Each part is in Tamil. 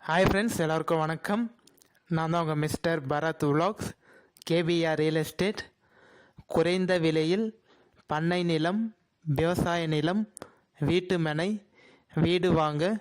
ஹாய் ஃப்ரெண்ட்ஸ், எல்லாருக்கும் வணக்கம். நான் தான் உங்கள் மிஸ்டர் பரத் விலாக்ஸ். KPR real estate. குறைந்த விலையில் பண்ணை நிலம், விவசாய நிலம், வீட்டு மனை, வீடு வாங்க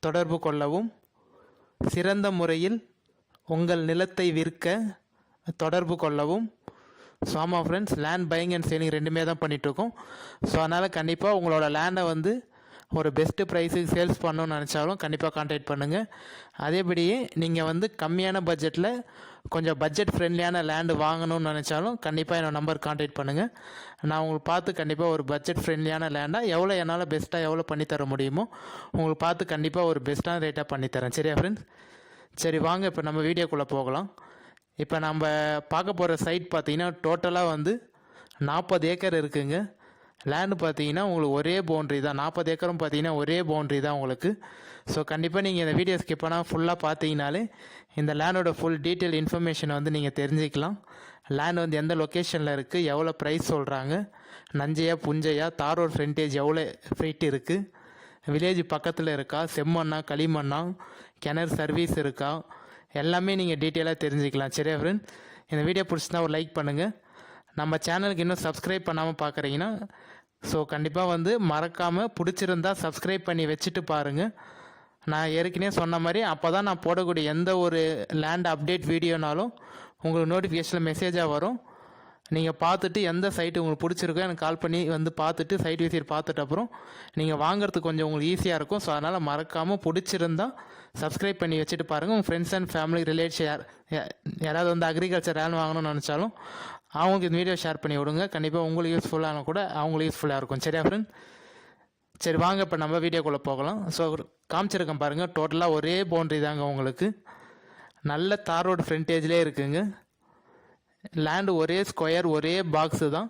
தொடர்பு கொள்ளவும். சிறந்த முறையில் உங்கள் நிலத்தை விற்க தொடர்பு கொள்ளவும். ஸோ ஆமாம் friends, land buying and selling ரெண்டுமே தான் பண்ணிகிட்ருக்கோம். ஸோ அதனால் கண்டிப்பாக உங்களோட லேண்டை ஒரு பெஸ்ட்டு ப்ரைஸுக்கு சேல்ஸ் பண்ணணும்னு நினச்சாலும் கண்டிப்பாக கான்டாக்ட் பண்ணுங்கள். அதேபடியே நீங்கள் கம்மியான பட்ஜெட்டில் கொஞ்சம் பட்ஜெட் ஃப்ரெண்ட்லியான லேண்டு வாங்கணும்னு நினச்சாலும் கண்டிப்பாக என்னோடய நம்பர் கான்டாக்ட் பண்ணுங்கள். நான் உங்களுக்கு பார்த்து கண்டிப்பாக ஒரு பட்ஜெட் ஃப்ரெண்ட்லியான லேண்டாக என்னால் பெஸ்ட்டாக எவ்வளோ பண்ணித்தர முடியுமோ உங்களுக்கு பார்த்து கண்டிப்பாக ஒரு பெஸ்ட்டான ரேட்டாக பண்ணித்தரேன். சரியா ஃப்ரெண்ட்ஸ்? சரி வாங்க, இப்போ நம்ம வீடியோக்குள்ளே போகலாம். இப்போ நம்ம பார்க்க போகிற சைட் பார்த்திங்கன்னா டோட்டலாக 40 ஏக்கர் இருக்குங்க. லேண்டு பார்த்தீங்கன்னா உங்களுக்கு ஒரே பவுண்ட்ரி தான். 40 ஏக்கரும் பார்த்தீங்கன்னா ஒரே பவுண்ட்ரி தான் உங்களுக்கு. ஸோ கண்டிப்பாக நீங்கள் இந்த வீடியோ ஸ்கிப் பண்ணால் ஃபுல்லாக பார்த்தீங்கனாலே இந்த லேண்டோட ஃபுல் டீட்டெயில் இன்ஃபர்மேஷனை நீங்கள் தெரிஞ்சுக்கலாம். லேண்ட் எந்த லொக்கேஷனில் இருக்குது, எவ்வளோ ப்ரைஸ் சொல்கிறாங்க, நஞ்சையா புஞ்சையா, தார் ரோட் ஃப்ரண்டேஜ் எவ்வளோ ஃபீட் இருக்குது, வில்லேஜ் பக்கத்தில் இருக்கா, செம்மண்ணா களிமண்ணா, கிணறு சர்வீஸ் இருக்கா, எல்லாமே நீங்கள் டீட்டெயிலாக தெரிஞ்சுக்கலாம். சரியா ஃப்ரெண்ட்? இந்த வீடியோ பிடிச்சிருந்தா ஒரு லைக் பண்ணுங்கள். நம்ம சேனலுக்கு இன்னும் சப்ஸ்கிரைப் பண்ணாமல் பார்க்குறீங்கன்னா ஸோ கண்டிப்பாக மறக்காமல் பிடிச்சிருந்தா சப்ஸ்கிரைப் பண்ணி வச்சுட்டு பாருங்கள். நான் ஏற்கனவே சொன்ன மாதிரி அப்போ தான் நான் போடக்கூடிய எந்த ஒரு லேண்ட் அப்டேட் வீடியோனாலும் உங்களுக்கு நோட்டிஃபிகேஷனில் மெசேஜாக வரும். நீங்கள் பார்த்துட்டு எந்த சைட்டு உங்களுக்கு பிடிச்சிருக்கோ எனக்கு கால் பண்ணி பார்த்துட்டு சைட் விசிட் பார்த்துட்டு அப்புறம் நீங்கள் வாங்குறதுக்கு கொஞ்சம் உங்களுக்கு ஈஸியாக இருக்கும். ஸோ அதனால் மறக்காமல் பிடிச்சிருந்தா சப்ஸ்கிரைப் பண்ணி வச்சுட்டு பாருங்கள். உங்கள் ஃப்ரெண்ட்ஸ் அண்ட் ஃபேமிலி ரிலேட்டிவ்ஸ் யாராவது அக்ரிகல்ச்சர் லேண்ட் வாங்கணும்னு நினச்சாலும் அவங்களுக்கு இந்த வீடியோ ஷேர் பண்ணி விடுங்க. கண்டிப்பாக உங்களுக்கு யூஸ்ஃபுல்லான கூட அவங்களுக்கு யூஸ்ஃபுல்லாக இருக்கும். சரியா ஃப்ரெண்ட்? சரி வாங்க, இப்போ நம்ம வீடியோக்குள்ளே போகலாம். ஸோ காமிச்சிருக்கேன் பாருங்கள், டோட்டலாக ஒரே பவுண்ட்ரி தாங்க உங்களுக்கு. நல்ல தார் ரோடு ஃப்ரண்டேஜ்லேயே இருக்குங்க. லேண்டு ஒரே ஸ்கொயர், ஒரே பாக்ஸு தான்.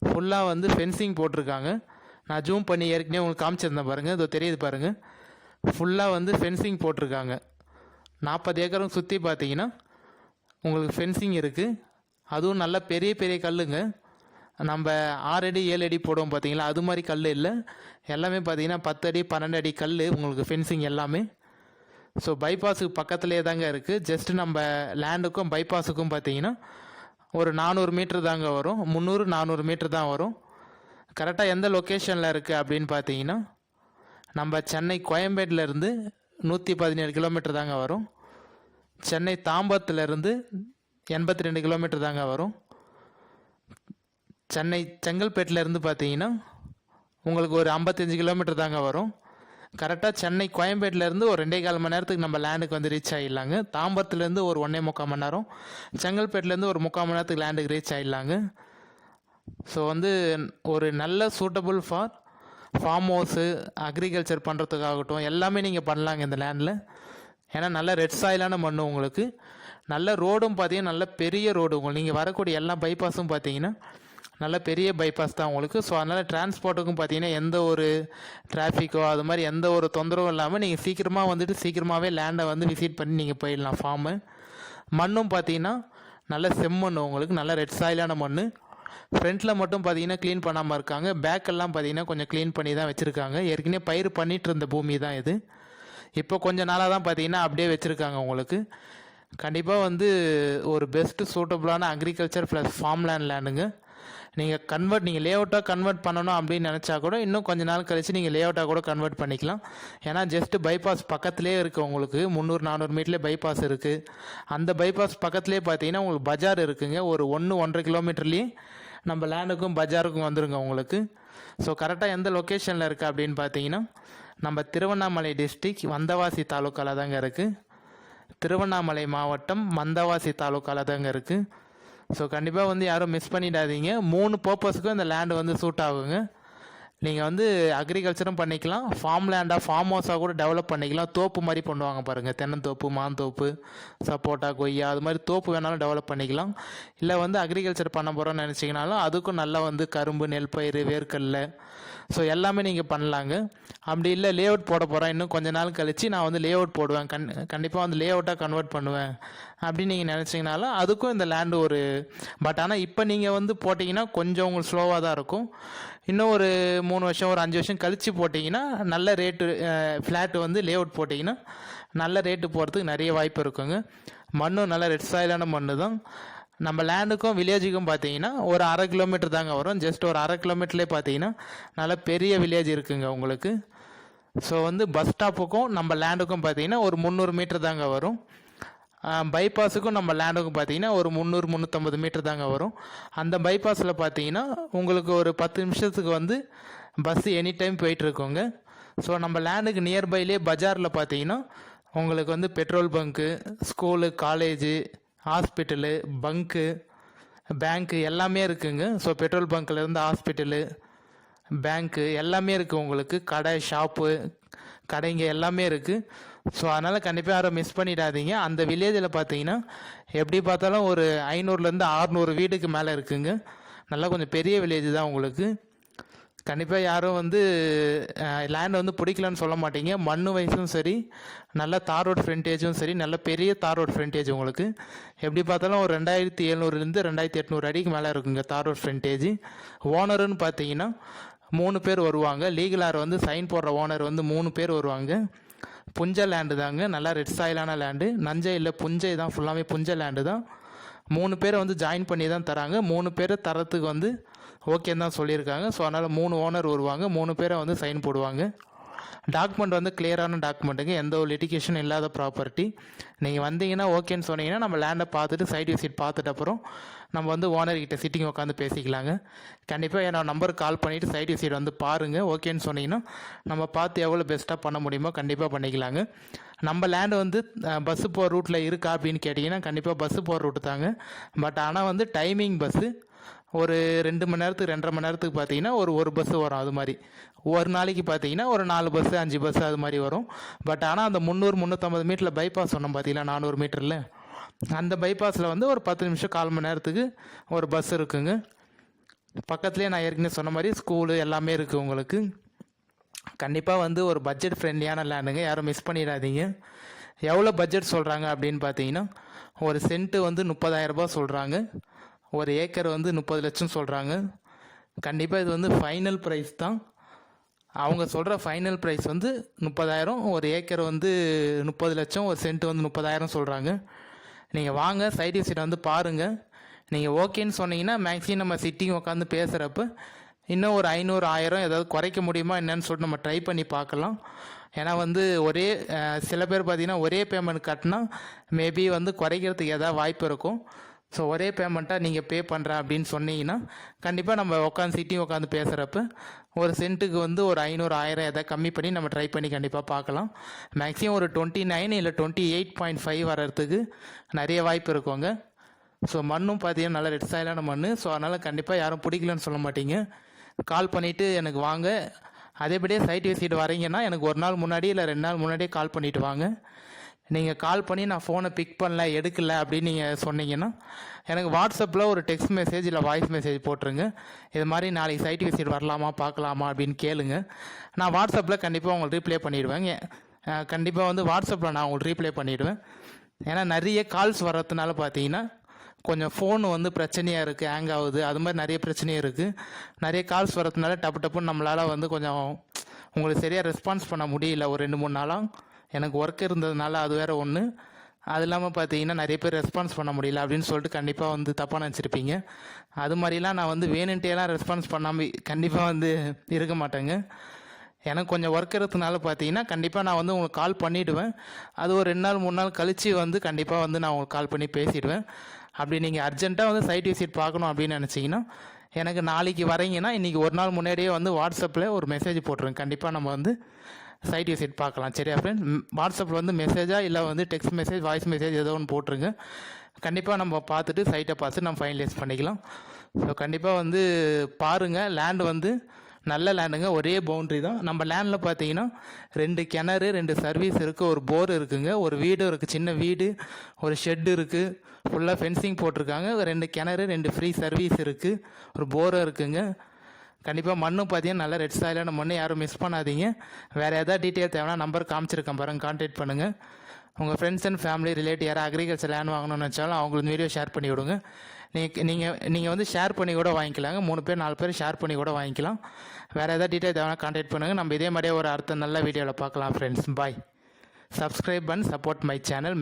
ஃபுல்லாக ஃபென்சிங் போட்டிருக்காங்க. நான் ஜூம் பண்ணி ஏற்கனவே உங்களுக்கு காமிச்சிருந்தேன் பாருங்கள், இதோ தெரியுது பாருங்கள். ஃபுல்லாக ஃபென்சிங் போட்டிருக்காங்க. 40 ஏக்கரும் சுற்றி பார்த்தீங்கன்னா உங்களுக்கு ஃபென்சிங் இருக்குது. அதுவும் நல்ல பெரிய பெரிய கல்லுங்க. நம்ம 6 அடி 7 அடி போடுவோம் பார்த்தீங்களா, அது மாதிரி கல் இல்லை. எல்லாமே பார்த்தீங்கன்னா 10 அடி 12 அடி கல் உங்களுக்கு ஃபென்சிங் எல்லாமே. ஸோ பைபாஸுக்கு பக்கத்துலேயே தாங்க இருக்குது. ஜஸ்ட்டு நம்ம லேண்டுக்கும் பைபாஸுக்கும் பார்த்தீங்கன்னா ஒரு 400 மீட்ரு தாங்க வரும். 300-400 மீட்ரு தான் வரும். கரெக்டாக எந்த லொக்கேஷனில் இருக்குது அப்படின்னு பார்த்தீங்கன்னா நம்ம சென்னை கோயம்பேட்டிலேருந்து 117 கிலோமீட்டர் தாங்க வரும். சென்னை தாம்பரத்துலேருந்து 82 கிலோமீட்டர் தாங்க வரும். சென்னை செங்கல்பேட்டிலேருந்து பார்த்தீங்கன்னா உங்களுக்கு ஒரு 55 கிலோமீட்டர் தாங்க வரும். கரெக்டாக சென்னை கோயம்பேட்டிலேருந்து ஒரு 2.25 மணி நேரத்துக்கு நம்ம லேண்டுக்கு ரீச் ஆகிடலாங்க. தாம்பரத்துலேருந்து ஒரு 1.25 மணி நேரம், செங்கல்பேட்டிலேருந்து ஒரு 3/4 மணி நேரத்துக்கு லேண்டுக்கு ரீச் ஆகிடலாங்க. ஸோ ஒரு நல்ல suitable for farm house, agriculture பண்ணுறதுக்காகட்டும் எல்லாமே நீங்கள் பண்ணலாங்க இந்த லேண்டில். ஏன்னா நல்ல ரெட் சாயிலான மண் உங்களுக்கு. நல்ல ரோடும் பார்த்தீங்கன்னா நல்ல பெரிய ரோடு உங்களுக்கு. நீங்கள் வரக்கூடிய எல்லா பைபாஸும் பார்த்தீங்கன்னா நல்ல பெரிய பைபாஸ் தான் உங்களுக்கு. ஸோ அதனால் டிரான்ஸ்போர்ட்டுக்கும் பார்த்தீங்கன்னா எந்த ஒரு டிராஃபிக்கோ அது மாதிரி எந்த ஒரு தொந்தரவும் இல்லாமல் நீங்கள் சீக்கிரமாக சீக்கிரமாகவே லேண்டை விசிட் பண்ணி நீங்கள் போயிடலாம். ஃபார்மு மண்ணும் பார்த்தீங்கன்னா நல்ல செம்மண் உங்களுக்கு, நல்ல ரெட் சாயிலான மண். ஃப்ரண்ட்டில் மட்டும் பார்த்தீங்கன்னா க்ளீன் பண்ணாமல் இருக்காங்க. பேக்கெல்லாம் பார்த்தீங்கன்னா கொஞ்சம் க்ளீன் பண்ணி தான் வச்சுருக்காங்க. ஏற்கனவே பயிர் பண்ணிகிட்டு இருந்த பூமி தான் இது. இப்போ கொஞ்சம் நாளாக தான் பார்த்தீங்கன்னா அப்படியே வச்சுருக்காங்க உங்களுக்கு. கண்டிப்பாக ஒரு பெஸ்ட்டு சூட்டபுளான அக்ரிகல்ச்சர் ப்ளஸ் ஃபார்ம் லேண்டுங்க. நீங்கள் லே அவுட்டாக கன்வெர்ட் பண்ணணும் அப்படின்னு நினச்சா கூட இன்னும் கொஞ்சம் நாள் கழித்து நீங்கள் லே அவுட்டாக கூட கன்வெர்ட் பண்ணிக்கலாம். ஏன்னா ஜஸ்ட்டு பைபாஸ் பக்கத்துலேயே இருக்குது உங்களுக்கு. 300-400 மீட்டர்லேயே பைபாஸ் இருக்குது. அந்த பைபாஸ் பக்கத்துலேயே பார்த்தீங்கன்னா உங்களுக்கு பஜார் இருக்குங்க. ஒரு 1-1.5 கிலோமீட்டர்லேயே நம்ம லேண்டுக்கும் பஜாருக்கும் வந்துடுங்க உங்களுக்கு. ஸோ கரெக்டாக எந்த லொக்கேஷனில் இருக்குது அப்படின்னு பார்த்தீங்கன்னா நம்ம திருவண்ணாமலை டிஸ்ட்ரிக் வந்தவாசி தாலுக்காவில் தாங்க இருக்குது. திருவண்ணாமலை மாவட்டம் வந்தவாசி தாலுக்காவில் தாங்க இருக்குது. ஸோ கண்டிப்பாக யாரும் மிஸ் பண்ணிடாதீங்க. 3 பர்பஸுக்கும் இந்த லேண்டு சூட் ஆகுங்க. நீங்கள் அக்ரிகல்ச்சரும் பண்ணிக்கலாம், ஃபார்ம் லேண்டாக ஃபார்ம் ஹவுஸாக கூட டெவலப் பண்ணிக்கலாம். தோப்பு மாதிரி பண்ணுவாங்க பாருங்கள், தென்னந்தோப்பு, மாந்தோப்பு, சப்போட்டா, கொய்யா, அது மாதிரி தோப்பு வேணாலும் டெவலப் பண்ணிக்கலாம். இல்லை அக்ரிகல்ச்சர் பண்ண போகிறோன்னு நினச்சிங்கனாலும் அதுக்கும் நல்லா கரும்பு, நெல் பயிர், வேர்க்கடலை, ஸோ எல்லாமே நீங்கள் பண்ணலாங்க. அப்படி இல்லை லே அவுட் போட போகிறேன் இன்னும் கொஞ்ச நாள் கழித்து நான் லே அவுட் போடுவேன், கண்டிப்பாக லே அவுட்டாக கன்வெர்ட் பண்ணுவேன் அப்படின்னு நீங்கள் நினச்சிங்கனாலும் அதுக்கும் இந்த லேண்டு ஒரு பட் ஆனால் இப்போ நீங்கள் போட்டிங்கன்னா கொஞ்சம் உங்களுக்கு ஸ்லோவாக தான் இருக்கும். இன்னும் ஒரு 3 வருஷம் ஒரு 5 வருஷம் கழித்து போட்டிங்கன்னா நல்ல ரேட்டு ஃப்ளாட்டு லே அவுட் போட்டிங்கன்னா நல்ல ரேட்டு போகிறதுக்கு நிறைய வாய்ப்பு இருக்குங்க. மண்ணும் நல்ல ரெட் சாயிலான மண் தான். நம்ம லேண்டுக்கும் வில்லேஜுக்கும் பார்த்தீங்கன்னா ஒரு 1/2 கிலோமீட்டர் தாங்க வரும். ஜஸ்ட் ஒரு 1/2 கிலோமீட்டர்லேயே பார்த்தீங்கன்னா நல்ல பெரிய வில்லேஜ் இருக்குங்க உங்களுக்கு. ஸோ வந்து பஸ் ஸ்டாப்புக்கும் நம்ம லேண்டுக்கும் பார்த்தீங்கன்னா ஒரு 300 மீட்டர் தாங்க வரும். பைபாஸுக்கும் நம்ம லேண்டுக்கும் பார்த்தீங்கன்னா ஒரு 300-350 மீட்டர் தாங்க வரும். அந்த பைபாஸில் பார்த்தீங்கன்னா உங்களுக்கு ஒரு 10 நிமிஷத்துக்கு வந்து பஸ்ஸு எனி டைம் போயிட்டுருக்கோங்க. ஸோ நம்ம லேண்டுக்கு நியர்பைலேயே பஜாரில் பார்த்தீங்கன்னா உங்களுக்கு வந்து petrol bunk, school, college, hospital, bunk, bank எல்லாமே இருக்குங்க. ஸோ பெட்ரோல் பங்க்லேருந்து ஹாஸ்பிட்டலு, பேங்க்கு எல்லாமே இருக்குது உங்களுக்கு. கடை, ஷாப்பு, கடைங்க எல்லாமே இருக்குது. ஸோ அதனால் கண்டிப்பாக யாரும் மிஸ் பண்ணிடாதீங்க. அந்த வில்லேஜில் பார்த்தீங்கன்னா எப்படி பார்த்தாலும் ஒரு 500லேருந்து 600 வீடுக்கு மேலே இருக்குங்க. நல்லா கொஞ்சம் பெரிய வில்லேஜ் தான் உங்களுக்கு. கண்டிப்பாக யாரும் வந்து லேண்ட் வந்து பிடிக்கலன்னு சொல்ல மாட்டீங்க. மண் வயசும் சரி, நல்ல தார் ரோட் ஃப்ரண்டேஜும் சரி, நல்ல பெரிய தார் ரோட் ஃப்ரண்டேஜ் உங்களுக்கு. எப்படி பார்த்தாலும் ஒரு 2700லேருந்து 2800 அடிக்கு மேலே இருக்குங்க தார் ரோட் ஃப்ரண்டேஜ். ஓனருன்னு பார்த்தீங்கன்னா 3 பேர் வருவாங்க. லீகலார் வந்து சைன் போடுற ஓனர் வந்து 3 பேர் வருவாங்க. புஞ்ச லேண்டு தாங்க, நல்லா ரெட் சாயிலான லேண்டு. நஞ்சை இல்லை, புஞ்சை தான், ஃபுல்லாமே புஞ்ச லேண்டு தான். 3 பேரை வந்து ஜாயின் பண்ணி தான் தராங்க. 3 பேரை தரத்துக்கு வந்து ஓகேன்னு தான் சொல்லியிருக்காங்க. ஸோ அதனால் 3 ஓனர் வருவாங்க, 3 பேரை வந்து சைன் போடுவாங்க. டாக்குமெண்ட் வந்து கிளியரான டாக்குமெண்ட்டுங்க, எந்த ஒரு லிட்டிகேஷன் இல்லாத ப்ராப்பர்ட்டி. நீங்கள் வந்தீங்கன்னா ஓகேன்னு சொன்னீங்கன்னா நம்ம லேண்டை பார்த்துட்டு சைட் விசிட் பார்த்துட்டு அப்புறம் நம்ம வந்து ஓனர்கிட்ட சிட்டிங் உட்காந்து பேசிக்கலாங்க. கண்டிப்பாக என்னோட நம்பருக்கு கால் பண்ணிவிட்டு சைட் விசிட் வந்து பாருங்கள். ஓகேன்னு சொன்னீங்கன்னா நம்ம பார்த்து எவ்வளோ பெஸ்ட்டாக பண்ண முடியுமோ கண்டிப்பாக பண்ணிக்கலாங்க. நம்ம லேண்டு வந்து பஸ்ஸு போகிற ரூட்டில் இருக்கா அப்படின்னு கேட்டிங்கன்னா கண்டிப்பாக பஸ்ஸு போகிற ரூட்டு தாங்க. பட் ஆனால் வந்து டைமிங் பஸ்ஸு ஒரு 2 மணி நேரத்துக்கு 2.5 மணி நேரத்துக்கு பார்த்தீங்கன்னா ஒரு பஸ்ஸு வரும். அது மாதிரி ஒரு நாளைக்கு பார்த்தீங்கன்னா ஒரு 4 பஸ்ஸு 5 பஸ்ஸு அது மாதிரி வரும். பட் ஆனால் அந்த 300-350 மீட்டரில் பைபாஸ் சொன்னோம் பார்த்தீங்களா, 400 மீட்டரில், அந்த பைபாஸில் வந்து ஒரு 10 நிமிஷம் 1/4 மணி நேரத்துக்கு ஒரு பஸ் இருக்குங்க. பக்கத்துலேயே நான் ஏற்கனவே சொன்ன மாதிரி ஸ்கூலு எல்லாமே இருக்குது உங்களுக்கு. கண்டிப்பாக வந்து ஒரு பட்ஜெட் ஃப்ரெண்ட்லியான லேண்டுங்க, யாரும் மிஸ் பண்ணிடாதீங்க. எவ்வளோ பட்ஜெட் சொல்கிறாங்க அப்படின்னு பார்த்தீங்கன்னா ஒரு சென்ட்டு வந்து 30,000 ரூபாய் சொல்கிறாங்க. ஒரு ஏக்கர் வந்து 30 லட்சம் சொல்கிறாங்க. கண்டிப்பாக இது வந்து ஃபைனல் ப்ரைஸ் தான். அவங்க சொல்கிற ஃபைனல் ப்ரைஸ் வந்து 30,000. ஒரு ஏக்கர் வந்து 30 லட்சம், ஒரு சென்ட் வந்து 30,000 சொல்கிறாங்க. நீங்கள் வாங்க, சைட் விசிட் வந்து பாருங்கள். நீங்கள் ஓகேன்னு சொன்னீங்கன்னா மேக்ஸிமம் நம்ம சிட்டிங் உட்காந்து பேசுகிறப்ப இன்னும் ஒரு 500-1000 ஏதாவது குறைக்க முடியுமா என்னன்னு சொல்லிட்டு நம்ம ட்ரை பண்ணி பார்க்கலாம். ஏன்னா வந்து சில பேர் பார்த்தீங்கன்னா ஒரே பேமெண்ட் கட்டினா மேபி வந்து குறைக்கிறதுக்கு ஏதாவது வாய்ப்பு இருக்கும். ஸோ ஒரே பேமெண்ட்டாக நீங்கள் பே பண்ணுறேன் அப்படின்னு சொன்னீங்கன்னா கண்டிப்பாக நம்ம உட்காந்து சிட்டிங் உட்காந்து பேசுகிறப்ப ஒரு சென்ட்டுக்கு வந்து ஒரு 500-1000 எதாவது கம்மி பண்ணி நம்ம ட்ரை பண்ணி கண்டிப்பாக பார்க்கலாம். மேக்ஸிமம் ஒரு 29 இல்லை 28.5 வர்றதுக்கு நிறைய வாய்ப்பு இருக்குங்க. ஸோ மண்ணும் பார்த்தீங்கன்னா நல்ல ரெட் சாயிலான மண். ஸோ அதனால் கண்டிப்பாக யாரும் பிடிக்கலன்னு சொல்ல மாட்டீங்க. கால் பண்ணிவிட்டு எனக்கு வாங்க. அதேபடியே சைட் விசிட் வரீங்கன்னா எனக்கு ஒரு நாள் முன்னாடி இல்லை 2 நாள் முன்னாடியே கால் பண்ணிவிட்டு வாங்க. நீங்கள் கால் பண்ணி நான் ஃபோனை பிக் பண்ணல, எடுக்கலை அப்படின்னு நீங்கள் சொன்னீங்கன்னா எனக்கு வாட்ஸ்அப்பில் ஒரு டெக்ஸ்ட் மெசேஜ் இல்லை வாய்ஸ் மெசேஜ் போட்டுருங்க. இது மாதிரி நாளைக்கு சைட் விசிட் வரலாமா பார்க்கலாமா அப்படின்னு கேளுங்க. நான் வாட்ஸ்அப்பில் கண்டிப்பாக உங்களுக்கு ரீப்ளே பண்ணிவிடுவேங்க. கண்டிப்பாக வந்து வாட்ஸ்அப்பில் நான் உங்களுக்கு ரீப்ளே பண்ணிவிடுவேன். ஏன்னா நிறைய கால்ஸ் வர்றதுனால பார்த்தீங்கன்னா கொஞ்சம் ஃபோன் வந்து பிரச்சனையாக இருக்குது, ஹேங் ஆகுது, அது மாதிரி நிறைய பிரச்சனையும் இருக்குது. நிறைய கால்ஸ் வர்றதுனால டப்புன்னு நம்மளால் வந்து கொஞ்சம் உங்களுக்கு சரியாக ரெஸ்பான்ஸ் பண்ண முடியல. ஒரு 2-3 நாளாக எனக்கு ஒர்க் இருந்ததுனால அது வேறு ஒன்று. அது இல்லாமல் பார்த்தீங்கன்னா நிறைய பேர் ரெஸ்பான்ஸ் பண்ண முடியல அப்படின்னு சொல்லிட்டு கண்டிப்பாக வந்து தப்பாக நினச்சிருப்பீங்க. அது மாதிரிலாம் நான் வந்து வேணுன்ட்டேலாம் ரெஸ்பான்ஸ் பண்ணாமல் கண்டிப்பாக வந்து இருக்க மாட்டேங்க. எனக்கு கொஞ்சம் ஒர்க் இருக்கிறதுனால பார்த்தீங்கன்னா கண்டிப்பாக நான் வந்து உங்களுக்கு கால் பண்ணிவிடுவேன். அது ஒரு 2 நாள் 3 நாள் கழித்து வந்து கண்டிப்பாக வந்து நான் உங்களுக்கு கால் பண்ணி பேசிடுவேன். அப்படி நீங்கள் அர்ஜென்ட்டாக வந்து சைட் விசிட் பார்க்கணும் அப்படின்னு நினச்சிங்கன்னா எனக்கு நாளைக்கு வரீங்கன்னா இன்றைக்கி ஒரு நாள் முன்னாடியே வந்து வாட்ஸ்அப்பில் ஒரு மெசேஜ் போட்டுருங்க. கண்டிப்பாக நம்ம வந்து சைட் விசிட் பார்க்கலாம். சரியா ஃப்ரெண்ட்ஸ்? வாட்ஸ்அப்பில் வந்து மெசேஜாக இல்லை வந்து டெக்ஸ்ட் மெசேஜ், வாய்ஸ் மெசேஜ் ஏதோ ஒன்று போட்டுருங்க. கண்டிப்பாக நம்ம பார்த்துட்டு சைட்டை பார்த்து நம்ம ஃபைனலைஸ் பண்ணிக்கலாம். ஸோ கண்டிப்பாக வந்து பாருங்கள். லேண்டு வந்து நல்ல லேண்டுங்க, ஒரே பவுண்ட்ரி தான். நம்ம லேண்டில் பார்த்தீங்கன்னா 2 கிணறு, 2 சர்வீஸ் இருக்குது, ஒரு போர் இருக்குங்க, ஒரு வீடும் இருக்குது, சின்ன வீடு, ஒரு ஷெட்டு இருக்குது, ஃபுல்லாக ஃபென்சிங் போட்டிருக்காங்க, 2 கிணறு, 2 ஃப்ரீ சர்வீஸ் இருக்குது, ஒரு போரும் இருக்குங்க. கண்டிப்பாக மண்ணும் பார்த்தீங்கன்னா நல்லா ரெட் சாயிலான மண், யாரும் மிஸ் பண்ணாதீங்க. வேறு எதாவது டீட்டெயில் தேவைன்னா நம்பர் காமிச்சிருக்கேன் பாருங்கள், கான்டாக்ட் பண்ணுங்கள். உங்கள் ஃப்ரெண்ட்ஸ் அண்ட் ஃபேமிலி ரிலேட்டிவ் யாரும் அக்ரிகல்ச்சர் லேண்ட் வாங்கணும்னு நினச்சாலும் அவங்களுக்கு வீடியோ ஷேர் பண்ணி விடுங்க. நீங்கள் வந்து ஷேர் பண்ணி கூட வாங்கிக்கலாங்க. 3 பேர் 4 பேர் ஷேர் பண்ணி கூட வாங்கிக்கலாம். வேறு எதாவது டீட்டெயில் தேவைன்னா கான்டாக்ட் பண்ணுங்கள். நம்ம இதே மாதிரியே ஒரு அடுத்த நல்ல வீடியோவில் பார்க்கலாம் friends. Bye. subscribe and support my channel.